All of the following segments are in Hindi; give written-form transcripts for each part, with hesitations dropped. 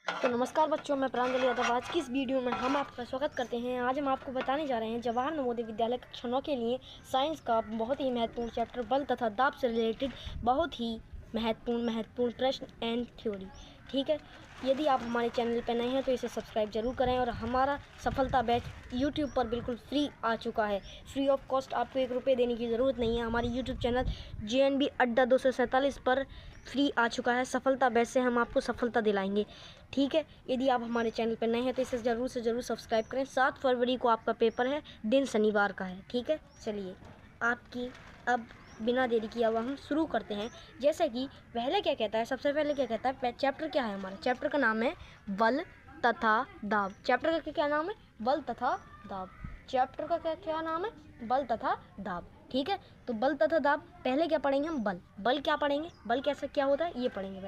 तो नमस्कार बच्चों, मैं प्रांजलि यादव। आज की इस वीडियो में हम आपका स्वागत करते हैं। आज हम आपको बताने जा रहे हैं जवाहर नवोदय विद्यालय कक्षा 9 के लिए साइंस का बहुत ही महत्वपूर्ण चैप्टर बल तथा दाब से रिलेटेड बहुत ही महत्वपूर्ण प्रश्न एंड थ्योरी। ठीक है, यदि आप हमारे चैनल पर नए हैं तो इसे सब्सक्राइब जरूर करें। और हमारा सफलता बैच यूट्यूब पर बिल्कुल फ्री आ चुका है, फ्री ऑफ कॉस्ट। आपको 1 रुपये देने की ज़रूरत नहीं है। हमारी यूट्यूब चैनल JNB अड्डा 247 पर फ्री आ चुका है। सफलता बैच से हम आपको सफलता दिलाएंगे। ठीक है, यदि आप हमारे चैनल पर नए हैं तो इसे ज़रूर से ज़रूर सब्सक्राइब करें। 7 फरवरी को आपका पेपर है, दिन शनिवार का है। ठीक है, चलिए आपकी अब बिना देरी किए अब हम शुरू करते हैं। जैसे कि पहले क्या कहता है, सबसे पहले क्या कहता है, चैप्टर क्या है हमारा? चैप्टर का नाम है बल तथा दाब। चैप्टर का क्या नाम है? बल तथा दाब। चैप्टर का क्या नाम है? बल तथा दाब। ठीक है, तो बल तथा दाब पहले क्या पढ़ेंगे हम? बल क्या पढ़ेंगे? बल कैसे क्या होता है ये पढ़ेंगे।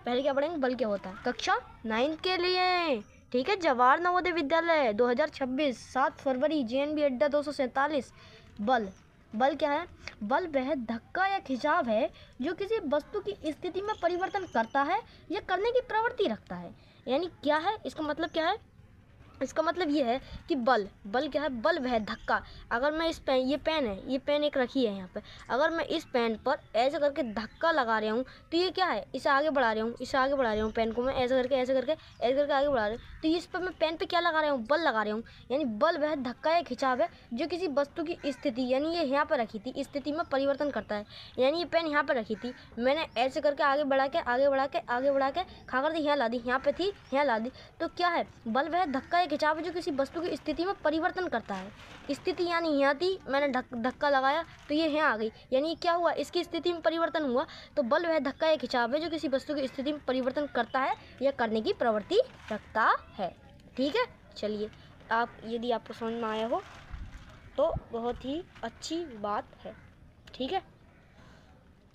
पहले क्या पढ़ेंगे? बल क्या होता है, कक्षा 9 के लिए। ठीक है, जवाहर नवोदय विद्यालय 2026 7 फरवरी JNB अड्डा 247। बल क्या है? बल वह धक्का या खिंचाव है जो किसी वस्तु की स्थिति में परिवर्तन करता है या करने की प्रवृत्ति रखता है। यानी क्या है इसका मतलब? क्या है इसका मतलब? ये है कि बल क्या है? बल वह धक्का। अगर मैं इस पेन, ये पेन एक रखी है यहाँ पे, अगर मैं इस पेन पर ऐसे करके धक्का लगा रहा हूँ तो ये क्या है? इसे आगे बढ़ा रहा हूँ पेन को मैं ऐसे करके आगे बढ़ा रहा हूँ, तो इस पर मैं पेन पे क्या लगा रहा हूँ? बल लगा रहा हूँ। यानी बल वह धक्का या खिंचाव है जो किसी वस्तु की स्थिति, यानी ये यहाँ पर रखी थी, स्थिति में परिवर्तन करता है। यानी ये पेन यहाँ पर रखी थी, मैंने ऐसे करके आगे बढ़ा के खा कर दी, यहाँ ला दी, यहाँ पे थी, यहाँ ला दी, तो क्या है? बल वह धक्का या खिंचाव जो किसी वस्तु की स्थिति में परिवर्तन करता है। स्थिति यानी यहाँ थी, मैंने धक्का लगाया तो ये यहाँ आ गई, यानी क्या हुआ? इसकी स्थिति में परिवर्तन हुआ। तो बल वह धक्का या खिंचाव है जो किसी वस्तु की स्थिति में परिवर्तन करता है या करने की प्रवृत्ति रखता है। ठीक है, चलिए यदि आपको समझ में आया हो तो बहुत ही अच्छी बात है। ठीक है,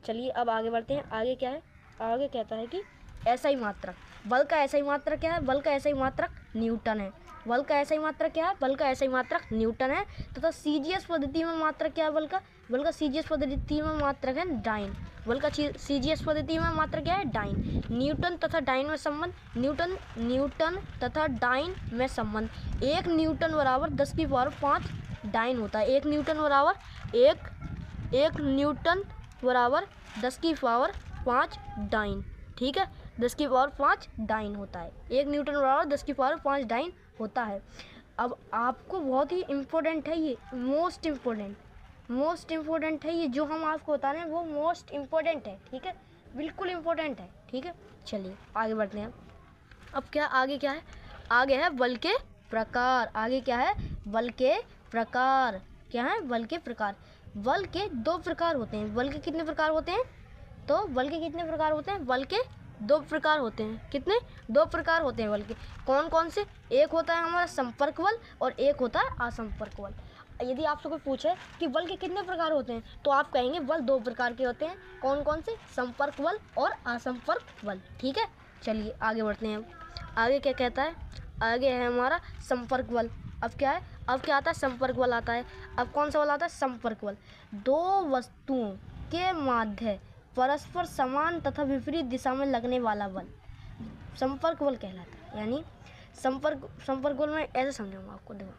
चलिए अब आगे बढ़ते हैं। आगे क्या है? आगे कहता है कि ऐसा ही मात्रक। बल का ऐसा ही मात्रक क्या है? बल का ऐसा ही मात्रक न्यूटन है। बल का ऐसा ही मात्रक क्या है? बल का ऐसा ही मात्रक न्यूटन है। तथा CGS पद्धति में मात्रक क्या है? बल का CGS पद्धति में मात्रक है डाइन। बल का CGS पद्धति में मात्रक क्या है? डाइन। न्यूटन तथा डाइन में संबंध। न्यूटन तथा डाइन में संबंध। 1 न्यूटन बराबर 10 की पावर 5 डाइन होता है। 1 न्यूटन बराबर 10 की पावर 5 डाइन। ठीक है, 10 की पावर 5 डाइन होता है। 1 न्यूटन बराबर 10 की पावर 5 डाइन होता है। अब आपको बहुत ही इम्पोर्टेंट है ये, मोस्ट इम्पोर्टेंट है ये, जो हम आपको बता रहे हैं वो मोस्ट इम्पोर्टेंट है। ठीक है, बिल्कुल इम्पोर्टेंट है। ठीक है, चलिए आगे बढ़ते हैं। अब क्या आगे क्या है? आगे है बल के प्रकार। आगे क्या है? बल के प्रकार। क्या है? बल के प्रकार। बल के 2 प्रकार होते हैं। बल के कितने प्रकार होते हैं? तो बल के कितने प्रकार होते हैं? बल के 2 प्रकार होते हैं। कितने? 2 प्रकार होते हैं बल के। कौन कौन से? एक होता है हमारा संपर्क बल और एक होता है असंपर्क बल। यदि आपसे कोई पूछे कि बल के कितने प्रकार होते हैं तो आप कहेंगे बल 2 प्रकार के होते हैं। कौन कौन से? संपर्क बल और असंपर्क बल। ठीक है, चलिए आगे बढ़ते हैं। आगे क्या कहता है? आगे है हमारा संपर्क बल। अब क्या है? अब क्या आता है? संपर्क बल आता है। अब कौन सा बल आता है? संपर्क बल। 2 वस्तुओं के माध्य परस्पर समान तथा विपरीत दिशा में लगने वाला बल संपर्क बल कहलाता है। यानी संपर्क बल में ऐसे समझाऊंगा आपको। देखो,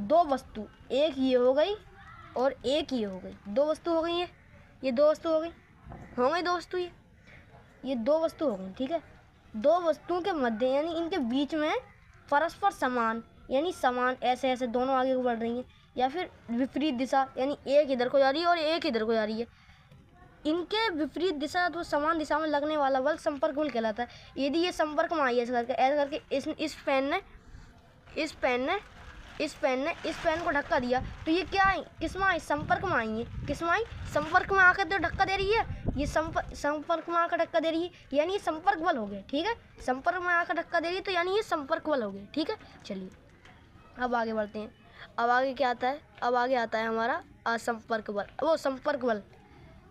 2 वस्तु, एक ये हो गई और एक ये हो गई। 2 वस्तु हो गई है, ये 2 वस्तु हो गई, 2 वस्तु, ये 2 वस्तु हो गई। ठीक है, 2 वस्तुओं के मध्य यानी इनके बीच में परस्पर समान, यानी समान ऐसे ऐसे दोनों आगे बढ़ रही हैं, या फिर विपरीत दिशा यानी एक इधर को जा रही है और एक इधर को जा रही है, इनके विपरीत दिशा तो समान दिशा में लगने वाला बल संपर्क बल कहलाता है। यदि ये संपर्क में आई है ऐसे करके इस पेन ने इस पेन को धक्का दिया तो ये क्या आई? किस में आई? संपर्क में आई है। किस में आई? संपर्क में आकर तो धक्का दे रही है, ये संपर्क में आकर धक्का दे रही है, यानी ये संपर्क बल हो गए। ठीक है, संपर्क में आकर धक्का दे रही है तो यानी ये संपर्क बल हो गए। ठीक है, चलिए अब आगे बढ़ते हैं। अब आगे क्या आता है? अब आगे आता है हमारा असंपर्क बल, वो संपर्क बल।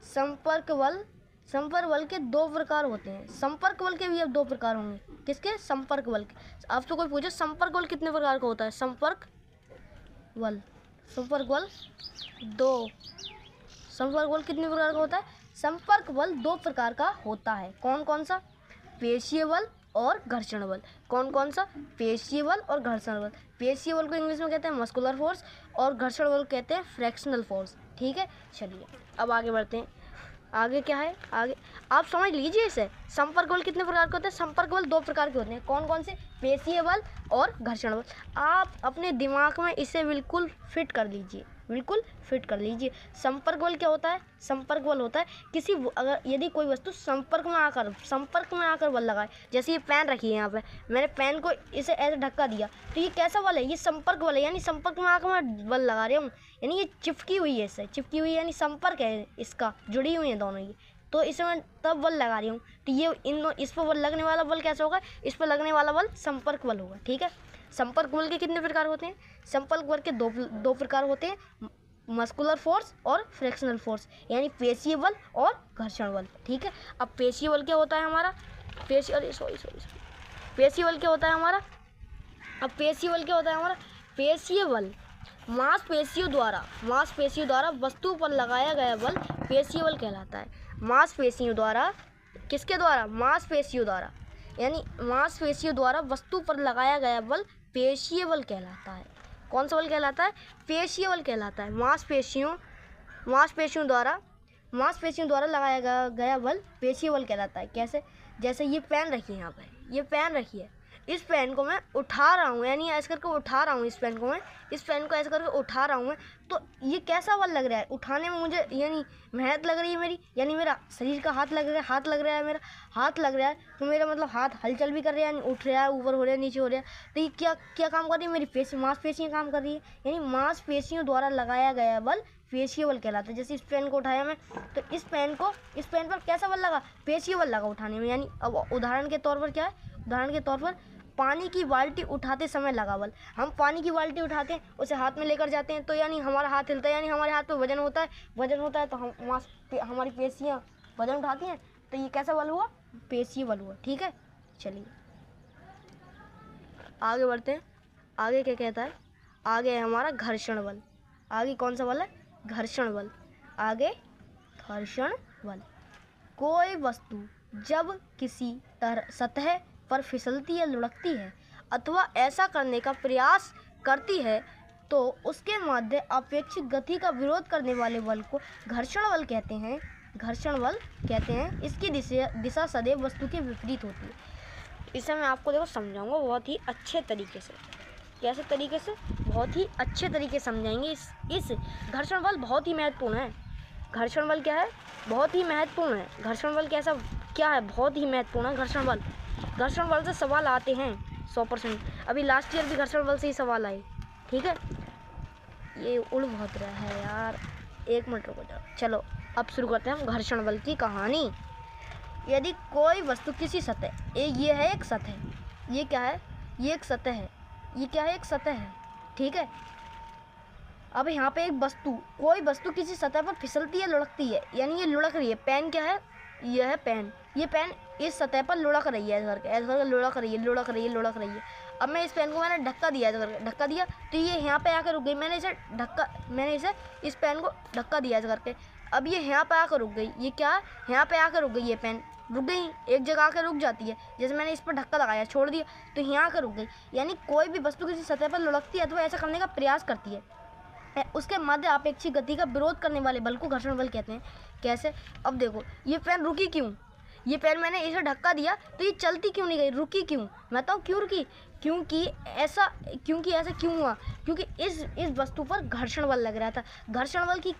संपर्क बल के 2 प्रकार होते हैं। संपर्क बल के भी अब 2 प्रकार होंगे। किसके? संपर्क बल के। अब तो कोई पूछे संपर्क बल कितने प्रकार का होता है? संपर्क बल 2। संपर्क बल कितने प्रकार का होता है? संपर्क बल 2 प्रकार का होता है। कौन कौन सा? पेशीय बल और घर्षण बल। कौन कौन सा? पेशीय बल और घर्षण बल। पेशीय बल को इंग्लिश में कहते हैं मस्कुलर फोर्स और घर्षण बल कहते हैं फ्रैक्शनल फोर्स। ठीक है, चलिए अब आगे बढ़ते हैं। आगे क्या है? आगे आप समझ लीजिए इसे। संपर्क बल कितने प्रकार के होते हैं? संपर्क बल 2 प्रकार के होते हैं। कौन कौन से? पेशीय बल और घर्षण बल। आप अपने दिमाग में इसे बिल्कुल फिट कर लीजिए, बिल्कुल फिट कर लीजिए। संपर्क बल क्या होता है? संपर्क बल होता है किसी अगर यदि कोई वस्तु संपर्क में आकर बल लगाए। जैसे ये पेन रखी है यहाँ पे, मैंने पेन को इसे ऐसे धक्का दिया तो ये कैसा बल है? ये संपर्क बल है, यानी संपर्क में आकर मैं बल लगा रहा हूँ, यानी ये चिपकी हुई है, इससे चिपकी हुई है, यानी संपर्क है इसका, जुड़ी हुई है दोनों ये, तो इसे मैं तब बल लगा रही हूँ। तो ये इस पर बल लगने वाला बल कैसा होगा? इस पर लगने वाला बल संपर्क बल होगा। ठीक है, संपर्क बल के कितने प्रकार होते हैं? संपर्क बल के दो प्रकार होते हैं, मस्कुलर फोर्स और फ्रैक्शनल फोर्स, यानी पेशीय बल और घर्षण बल। ठीक है, अब पेशीय बल क्या होता है हमारा? पेशीय बल क्या होता है हमारा? अब पेशीय बल क्या होता है हमारा? पेशीय बल मांसपेशियों द्वारा वस्तु पर लगाया गया बल पेशीय बल कहलाता है। मांसपेशियों द्वारा, किसके द्वारा? मांसपेशियों द्वारा, यानी मांसपेशियों द्वारा वस्तु पर लगाया गया बल पेशीय बल कहलाता है। कौन सा बल कहलाता है? पेशीय बल कहलाता है। मांसपेशियों द्वारा लगाया गया बल पेशीय बल कहलाता है। कैसे? जैसे ये पेन रखी है यहाँ पे, ये पेन रखी है, इस पेन को मैं उठा रहा हूँ, यानी ऐसे करके उठा रहा हूँ, इस पेन को ऐसे करके उठा रहा हूँ मैं, तो ये कैसा बल लग रहा है? उठाने में मुझे यानी मेहनत लग रही है मेरी, यानी मेरा शरीर का हाथ लग रहा है, मेरा हाथ लग रहा है, तो मेरा मतलब हाथ हलचल भी कर रहा है, यानी उठ रहा है, ऊपर हो रहा है, नीचे हो रहा है। तो ये क्या काम कर रही है? मेरी मांसपेशियाँ काम कर रही है, यानी मांसपेशियों द्वारा लगाया गया बल पेशीय बल कहलाता है। जैसे इस पेन को उठाया मैं, तो इस पेन पर कैसा बल लगा? पेशीय बल लगा उठाने में। यानी अब उदाहरण के तौर पर क्या है? उदाहरण के तौर पर पानी की बाल्टी उठाते समय लगा बल। हम पानी की बाल्टी उठाते हैं, उसे हाथ में लेकर जाते हैं, तो यानी हमारा हाथ हिलता है, यानी हमारे हाथ पे वजन होता है, तो हमारी पेशियाँ वजन उठाती हैं, तो ये कैसा बल हुआ? पेशीय बल हुआ। ठीक है, चलिए आगे बढ़ते हैं। आगे क्या कहता है? आगे है हमारा घर्षण बल। आगे कौन सा बल है? घर्षण बल। आगे घर्षण बल। कोई वस्तु जब किसी सतह पर फिसलती या लुढ़कती है अथवा ऐसा करने का प्रयास करती है तो उसके मध्य अपेक्षित गति का विरोध करने वाले बल को घर्षण बल कहते हैं। इसकी दिशा सदैव वस्तु के विपरीत होती है। इसे मैं आपको देखो समझाऊंगा बहुत ही अच्छे तरीके से। कैसे तरीके से? बहुत ही अच्छे तरीके से समझाएंगे। इस घर्षण बल बहुत ही महत्वपूर्ण है। घर्षण बल क्या है? बहुत ही महत्वपूर्ण है। घर्षण बल क्या है? बहुत ही महत्वपूर्ण है घर्षण बल। घर्षण बल से सवाल आते हैं 100%। अभी लास्ट ईयर भी घर्षण बल से ही सवाल आए। ठीक है, ये उड़ बहुत रहा है यार, 1 मिनट रुको जाओ। चलो अब शुरू करते हैं हम घर्षण बल की कहानी। यदि कोई वस्तु किसी सतह, ये है एक सतह, ये क्या है? ये एक सतह है, ये क्या है? एक सतह है। ठीक है, अब यहाँ पे कोई वस्तु किसी सतह पर फिसलती है, लुढ़कती है, यानी ये लुढ़क रही है। पेन क्या है? ये है पेन। ये पेन इस सतह पर लुढ़क रही है, ऐसे करके लुढ़क रही है। अब मैं इस पेन को मैंने धक्का दिया, ऐसे करके धक्का दिया, तो ये यहाँ पे आकर रुक गई। मैंने इसे इस पेन को धक्का दिया ऐसे करके, अब ये यहाँ पे आकर रुक गई। ये क्या है? यहाँ पे आकर रुक गई। ये पेन रुक गई, एक जगह आकर रुक जाती है। जैसे मैंने इस पर धक्का लगाया, छोड़ दिया, तो यहाँ आकर रुक गई। यानी कोई भी वस्तु किसी सतह पर लुढ़कती है अथवा ऐसा करने का प्रयास करती है, उसके मध्य अपेक्षित गति का विरोध करने वाले बल को घर्षण बल कहते हैं। कैसे? अब देखो, ये पेन रुकी क्यों? ये पेन मैंने इसे धक्का दिया तो ये चलती क्यों नहीं गई? रुकी क्यों? मैं बताऊँ क्यों रुकी? क्योंकि ऐसा क्यों हुआ? क्योंकि इस वस्तु पर घर्षण बल लग रहा था। घर्षण बल की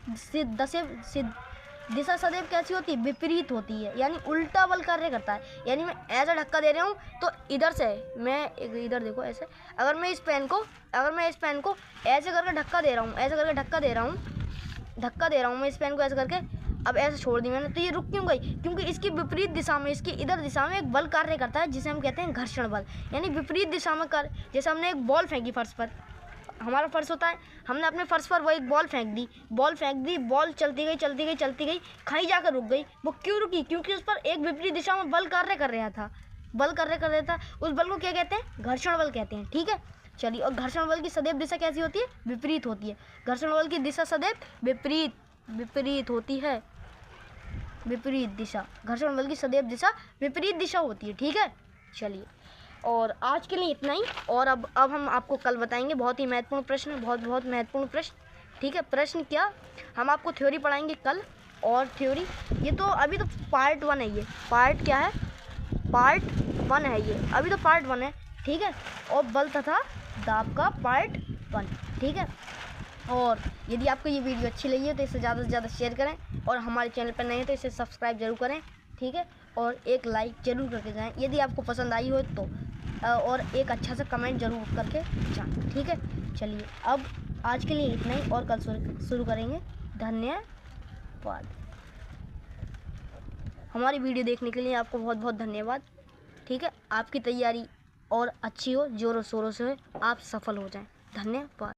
दिशा सदैव कैसी होती है? विपरीत होती है, यानी उल्टा बल कार्य करता है। यानी मैं ऐसा धक्का दे रहा हूँ तो इधर से मैं इधर देखो ऐसे, अगर मैं इस पेन को ऐसे करके धक्का दे रहा हूँ, मैं इस पेन को ऐसे करके, अब ऐसे छोड़ दी मैंने, तो ये रुक क्यों गई? क्योंकि इसकी विपरीत दिशा में, इसकी इधर दिशा में एक बल कार्य करता है जिसे हम कहते हैं घर्षण बल। यानी विपरीत दिशा में जैसे हमने एक बॉल फेंकी फर्श पर, हमारा फर्श होता है, हमने अपने फर्श पर वो एक बॉल फेंक दी, बॉल चलती गई, कहीं जाकर रुक गई। वो क्यों रुकी? क्योंकि उस पर एक विपरीत दिशा में बल कार्य कर रहा था। उस बल को क्या कहते हैं? घर्षण बल कहते हैं। ठीक है, चलिए। और घर्षण बल की सदैव दिशा कैसी होती है? विपरीत होती है। घर्षण बल की दिशा सदैव विपरीत होती है। विपरीत दिशा, घर्षण बल की सदैव दिशा विपरीत दिशा होती है। ठीक है, चलिए, और आज के लिए इतना ही। और अब हम आपको कल बताएंगे बहुत ही महत्वपूर्ण प्रश्न, बहुत महत्वपूर्ण प्रश्न। ठीक है, प्रश्न क्या, हम आपको थ्योरी पढ़ाएंगे कल। और थ्योरी ये तो अभी तो पार्ट 1 है, ये पार्ट क्या है, पार्ट 1 है ये, अभी तो पार्ट 1 है। ठीक है, और बल तथा दाब का पार्ट 1। ठीक है, और यदि आपको ये वीडियो अच्छी लगी है तो इसे ज़्यादा से ज़्यादा शेयर करें, और हमारे चैनल पर नए हैं तो इसे सब्सक्राइब जरूर करें। ठीक है, और एक लाइक ज़रूर करके जाएं यदि आपको पसंद आई हो तो, और एक अच्छा सा कमेंट ज़रूर करके जाएं। ठीक है, चलिए अब आज के लिए इतना ही, और कल शुरू करेंगे। धन्यवाद। हमारी वीडियो देखने के लिए आपको बहुत धन्यवाद। ठीक है, आपकी तैयारी और अच्छी हो, ज़ोरों शोरों से हो, आप सफल हो जाएं। धन्यवाद।